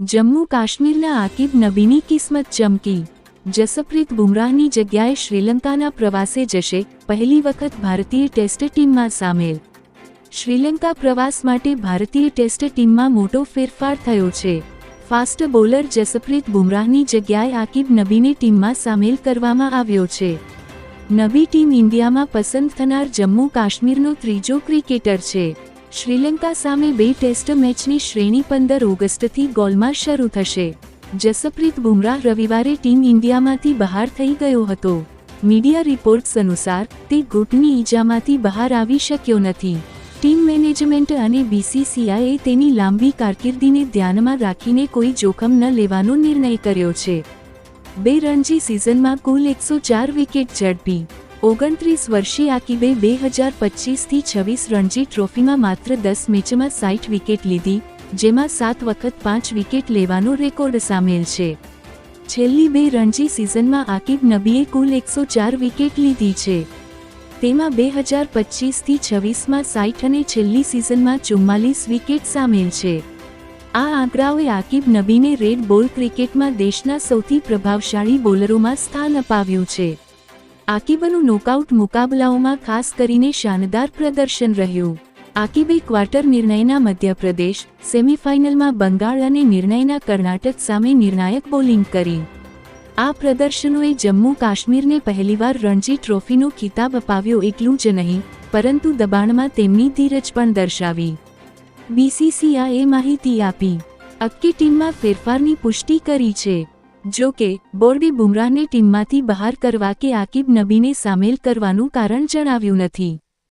જમ્મુ કાશ્મીરના આકિબ નબીની કિસ્મત ચમકી। જસપ્રીત બુમરાહની જગ્યાએ શ્રીલંકાના પ્રવાસે જશે, પહેલી વખત ભારતીય ટેસ્ટ ટીમમાં સામેલ। શ્રીલંકા પ્રવાસ માટે ભારતીય ટેસ્ટ ટીમમાં મોટો ફેરફાર થયો છે। ફાસ્ટ બોલર જસપ્રીત બુમરાહની જગ્યાએ આકિબ નબીને ટીમમાં સામેલ કરવામાં આવ્યો છે। નબી ટીમ ઇન્ડિયામાં પસંદ થનાર જમ્મુ કાશ્મીરનો ત્રીજો ક્રિકેટર છે। શ્રીલંકા સામે 2 ટેસ્ટ મેચની શ્રેણી 15 ઓગસ્ટથી ગોલમાં શરૂ થશે। જસપ્રીત બુમરાહ રવિવારે ટીમ ઇન્ડિયામાંથી બહાર થઈ ગયો હતો। મીડિયા રિપોર્ટ્સ અનુસાર તે ઘૂંટણની ઈજામાંથી બહાર આવી શક્યો નથી। ટીમ મેનેજમેન્ટ અને બીસીસીઆઈએ તેની લાંબી કારકિર્દીને ધ્યાનમાં રાખીને કોઈ જોખમ ન લેવાનો નિર્ણય કર્યો છે। 2 રણજી સિઝનમાં કુલ 104 વિકેટ ઝડપી। 29 વર્ષીય આકિબે 2025થી 26 રણજી ટ્રોફીમાં માત્ર 10 મેચમાં 60 વિકેટ લીધી, જેમાં 7 વખત 5 વિકેટ લેવાનો રેકોર્ડ સામેલ છે। છેલ્લી 2 રણજી સિઝનમાં આકિબ નબીએ કુલ 104 વિકેટ લીધી છે। તેમાં 2025થી 26માં 60 અને છેલ્લી સિઝનમાં 44 વિકેટ સામેલ છે। આ આંકડાઓએ આકિબ નબીને રેડ બોલ ક્રિકેટમાં દેશના સૌથી પ્રભાવશાળી બોલરોમાં સ્થાન અપાવ્યું છે। આકિબનું નોકઆઉટ મુકાબલાઓમાં ખાસ કરીને શાનદાર પ્રદર્શન રહ્યું। આકિબે ક્વાર્ટર નિર્ણયના મધ્યપ્રદેશ, સેમીફાઇનલમાં બંગાળ અને નિર્ણયના કર્ણાટક સામે નિર્ણાયક બોલિંગ કરી। આ પ્રદર્શનોએ જમ્મુ કાશ્મીરને પહેલીવાર રણજી ટ્રોફીનો ખિતાબ અપાવ્યો એટલું જ નહીં, પરંતુ દબાણમાં તેમની ધીરજ પણ દર્શાવી। બીસીસીઆઈએ માહિતી આપી, આખી ટીમમાં ફેરફારની પુષ્ટિ કરી છે। જો કે, બોર્ડે બુમરાહને ટીમમાંથી બહાર કરવા કે આકિબ નબીને સામેલ કરવાનું કારણ જણાવ્યું નથી।